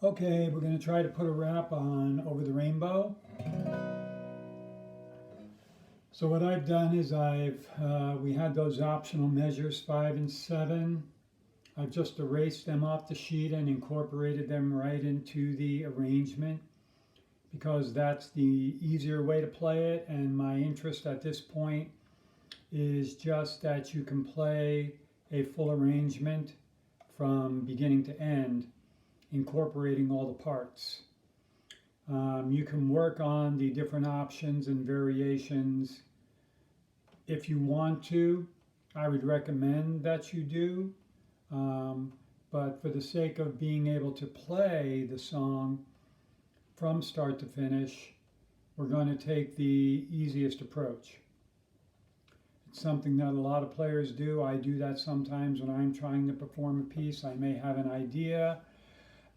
Okay, we're going to try to put a wrap on Over the Rainbow. So what I've done is we had those optional measures 5 and 7. I've just erased them off the sheet and incorporated them right into the arrangement because that's the easier way to play it, and my interest at this point is just that you can play a full arrangement from beginning to end, incorporating all the parts. You can work on the different options and variations if you want to. I would recommend that you do, but for the sake of being able to play the song from start to finish, we're going to take the easiest approach. It's something that a lot of players do. I do that sometimes when I'm trying to perform a piece. I may have an idea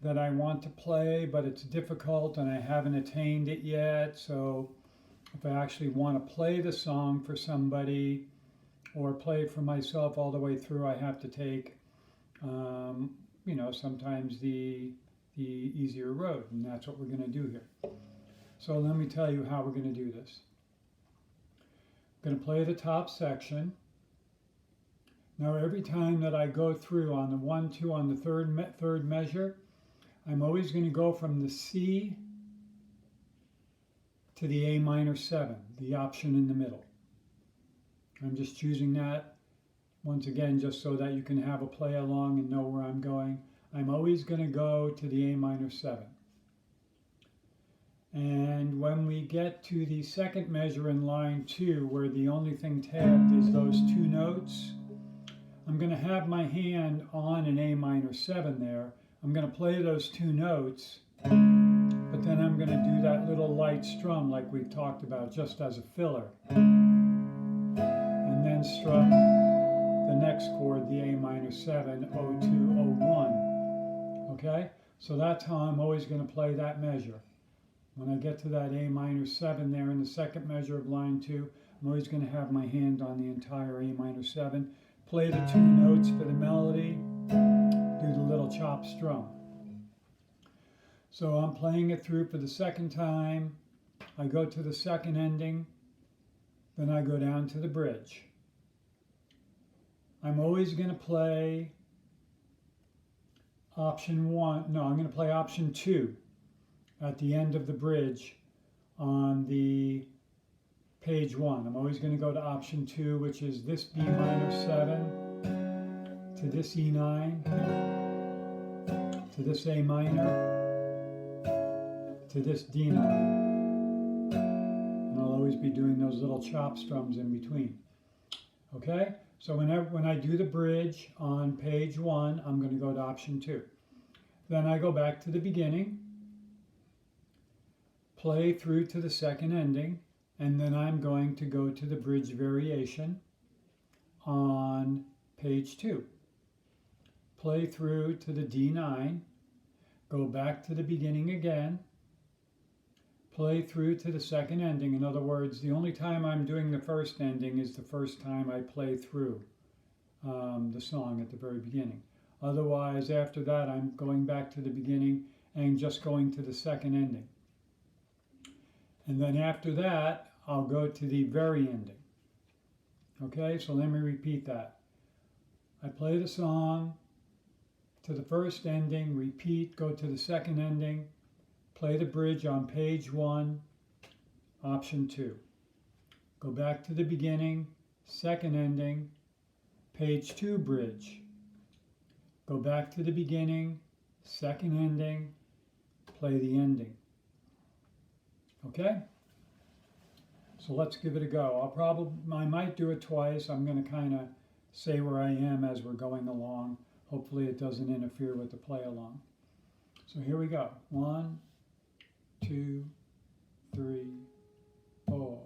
that I want to play, but it's difficult and I haven't attained it yet. So if I actually want to play the song for somebody or play it for myself all the way through, I have to take, sometimes the easier road, and that's what we're going to do here. So let me tell you how we're going to do this. I'm going to play the top section. Now every time that I go through on the 1, 2, on the third measure, I'm always going to go from the C to the A minor 7, the option in the middle. I'm just choosing that once again just so that you can have a play along and know where I'm going. I'm always going to go to the A minor 7. And when we get to the second measure in line 2, where the only thing tabbed is those 2 notes, I'm going to have my hand on an A minor 7 there. I'm going to play those 2 notes, but then I'm going to do that little light strum like we've talked about, just as a filler. And then strum the next chord, the A minor 7, O2, O1. Okay? So that's how I'm always going to play that measure. When I get to that A minor 7 there in the second measure of line 2, I'm always going to have my hand on the entire A minor 7, play the 2 notes for the melody, do the little chop strum. So I'm playing it through for the second time. I go to the second ending, then I go down to the bridge. I'm always going to play option 1, no, I'm going to play option 2 at the end of the bridge on the page 1. I'm always going to go to option 2, which is this B minor 7 to this E9 to this A minor to this D9. And I'll always be doing those little chop strums in between. Okay? So when I do the bridge on page 1, I'm going to go to option 2. Then I go back to the beginning, play through to the second ending, and then I'm going to go to the bridge variation on page 2. Play through to the D9, go back to the beginning again, play through to the second ending. In other words, the only time I'm doing the first ending is the first time I play through the song at the very beginning. Otherwise, after that, I'm going back to the beginning and just going to the second ending. And then after that, I'll go to the very ending. Okay, so let me repeat that. I play the song to the first ending, repeat, go to the second ending, play the bridge on page 1, option 2. Go back to the beginning, second ending, page 2 bridge. Go back to the beginning, second ending, play the ending. Okay? So let's give it a go. I might do it twice. I'm going to kind of say where I am as we're going along. Hopefully it doesn't interfere with the play along. So here we go. 1, 2, 3, 4.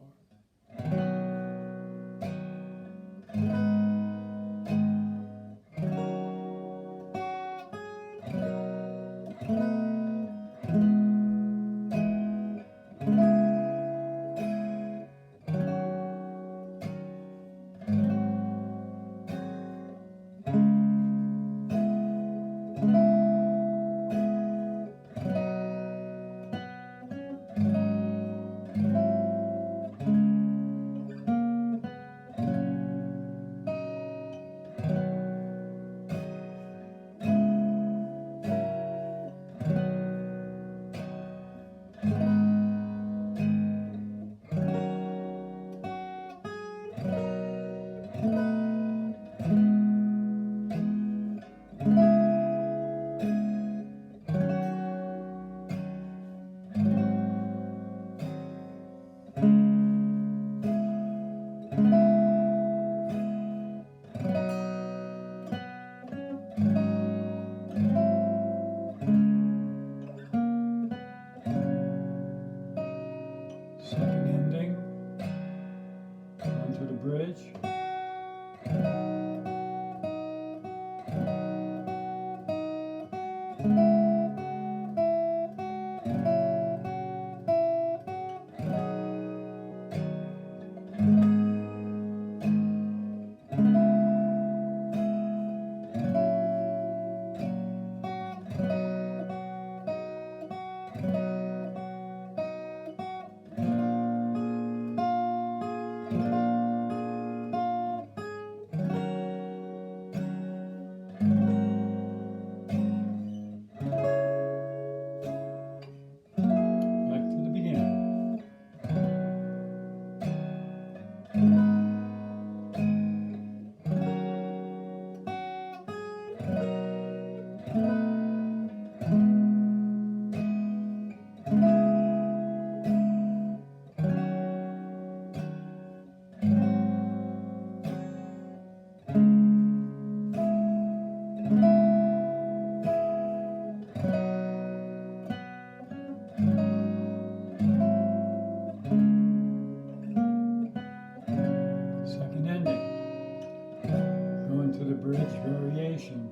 bridge. Back to the beginning. Second ending. Going to the bridge variation.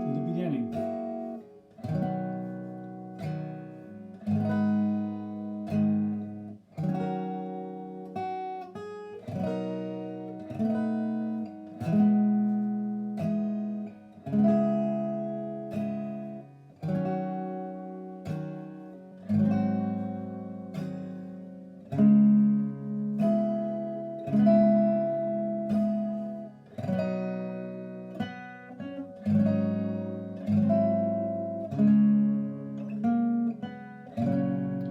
To the beginning.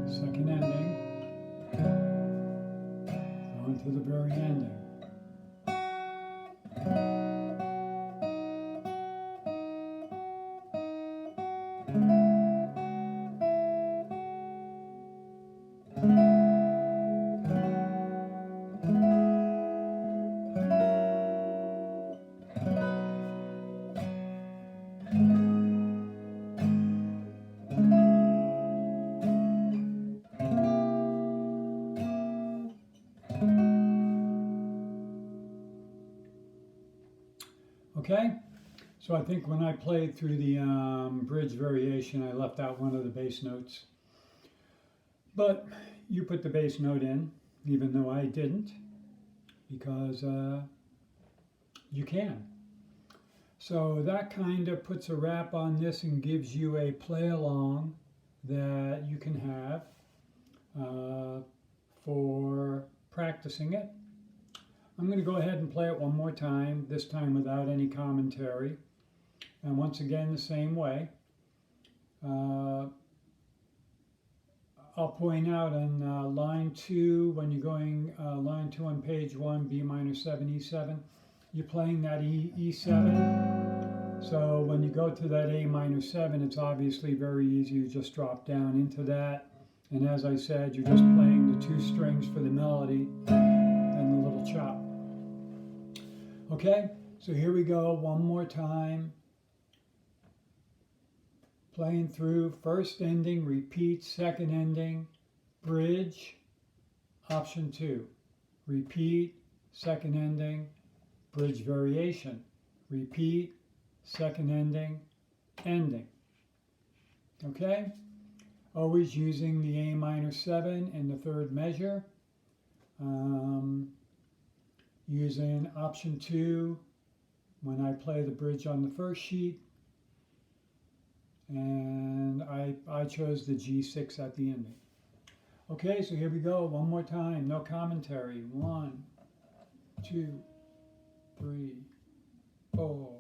Second ending. Going to the very ending. Okay, so I think when I played through the bridge variation, I left out one of the bass notes. But you put the bass note in, even though I didn't, because you can. So that kind of puts a wrap on this and gives you a play along that you can have for practicing it. I'm going to go ahead and play it one more time, this time without any commentary. And once again, the same way. I'll point out on line 2, when you're going line 2 on page 1, B minor 7, E7, you're playing that E7. So when you go to that A minor 7, it's obviously very easy. You just drop down into that. And as I said, you're just playing the 2 strings for the melody and the little chop. Okay, so here we go one more time. Playing through first ending, repeat, second ending, bridge, option 2. Repeat, second ending, bridge variation. Repeat, second ending, ending. Okay? Always using the A minor 7 in the third measure. Using option 2 when I play the bridge on the first sheet. And I chose the G6 at the ending. Okay, so here we go, one more time, no commentary. 1, 2, 3, 4.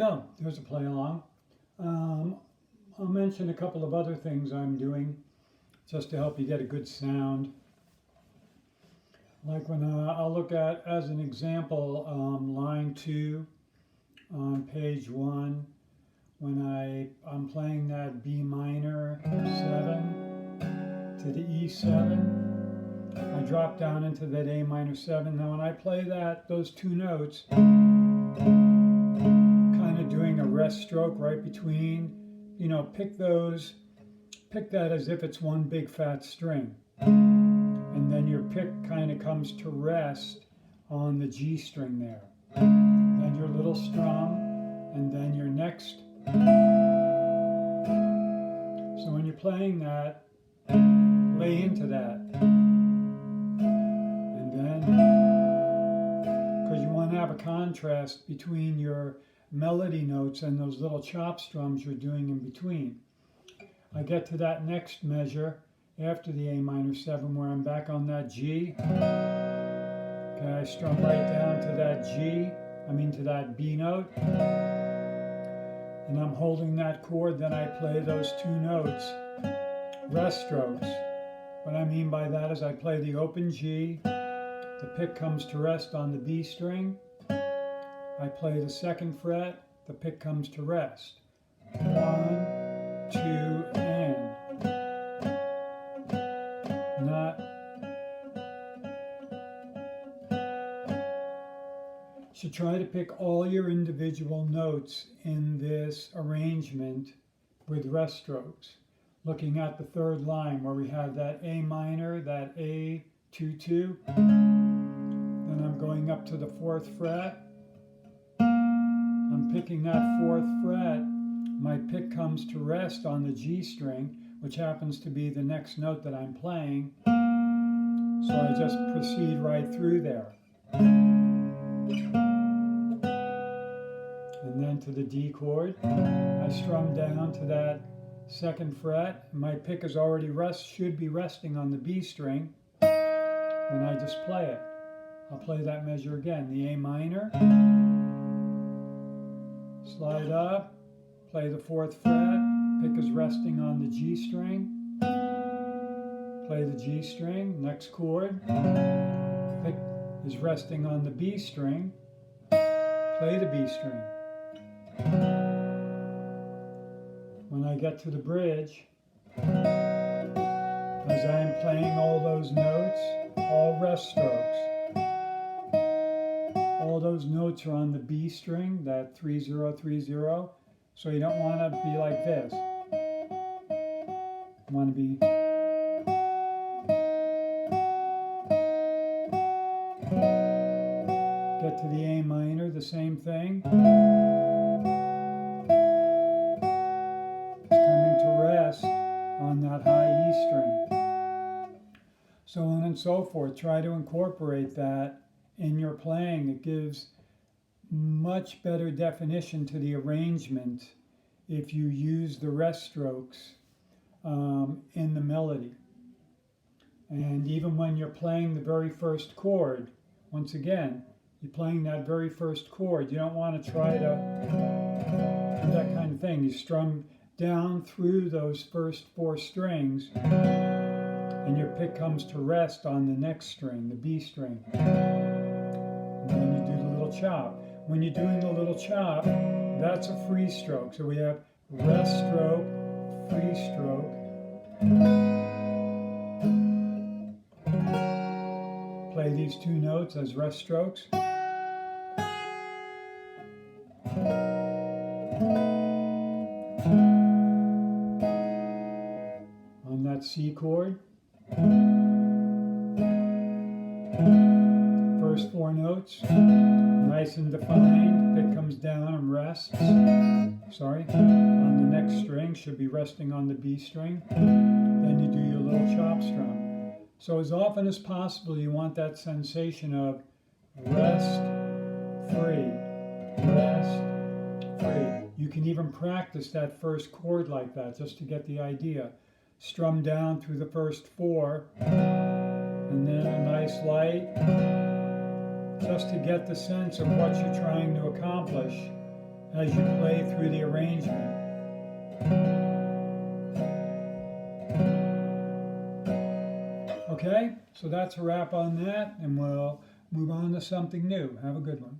go. There's a play along. I'll mention a couple of other things I'm doing just to help you get a good sound. Like when I'll look at, as an example, line 2 on page 1, when I'm playing that B minor 7 to the E7, I drop down into that A minor 7. Now when I play those two notes, kind of doing a rest stroke right between, pick that as if it's one big fat string. And then your pick kind of comes to rest on the G string there. Then your little strum, and then your next. So when you're playing that, lay into that. And then, because you want to have a contrast between your melody notes and those little chop strums you're doing in between. I get to that next measure after the A minor 7 where I'm back on that G. Okay, I strum right down to that to that B note. And I'm holding that chord, then I play those two notes, rest strokes. What I mean by that is I play the open G, the pick comes to rest on the B string. I play the 2nd fret, the pick comes to rest. 1, 2, and. So try to pick all your individual notes in this arrangement with rest strokes. Looking at the 3rd line where we have that A minor, that A 2-2. Then I'm going up to the 4th fret. I'm picking that 4th fret. My pick comes to rest on the G string, which happens to be the next note that I'm playing. So I just proceed right through there. And then to the D chord, I strum down to that 2nd fret. My pick is already should be resting on the B string. Then I just play it. I'll play that measure again. The A minor, slide up, play the 4th fret. Pick is resting on the G string. Play the G string. Next chord, pick is resting on the B string. Play the B string. When I get to the bridge, as I am playing all those notes, all rest strokes, all those notes are on the B string, that 3-0-3-0, so you don't want to be like this. You want to be get to the A minor, the same thing. On that high E string. So on and so forth. Try to incorporate that in your playing. It gives much better definition to the arrangement if you use the rest strokes in the melody. And even when you're playing the very first chord, once again, you're playing that very first chord. You don't want to try to do that kind of thing. You strum down through those first 4 strings, and your pick comes to rest on the next string, the B string. And then you do the little chop. When you're doing the little chop, that's a free stroke. So we have rest stroke, free stroke. Play these two notes as rest strokes. On that C chord, first 4 notes, nice and defined, pick comes down and rests, on the next string, should be resting on the B string, then you do your little chop strum. So as often as possible you want that sensation of rest, free, rest, free. You can even practice that first chord like that just to get the idea. Strum down through the first 4, and then a nice light, just to get the sense of what you're trying to accomplish as you play through the arrangement. Okay, so that's a wrap on that, and we'll move on to something new. Have a good one.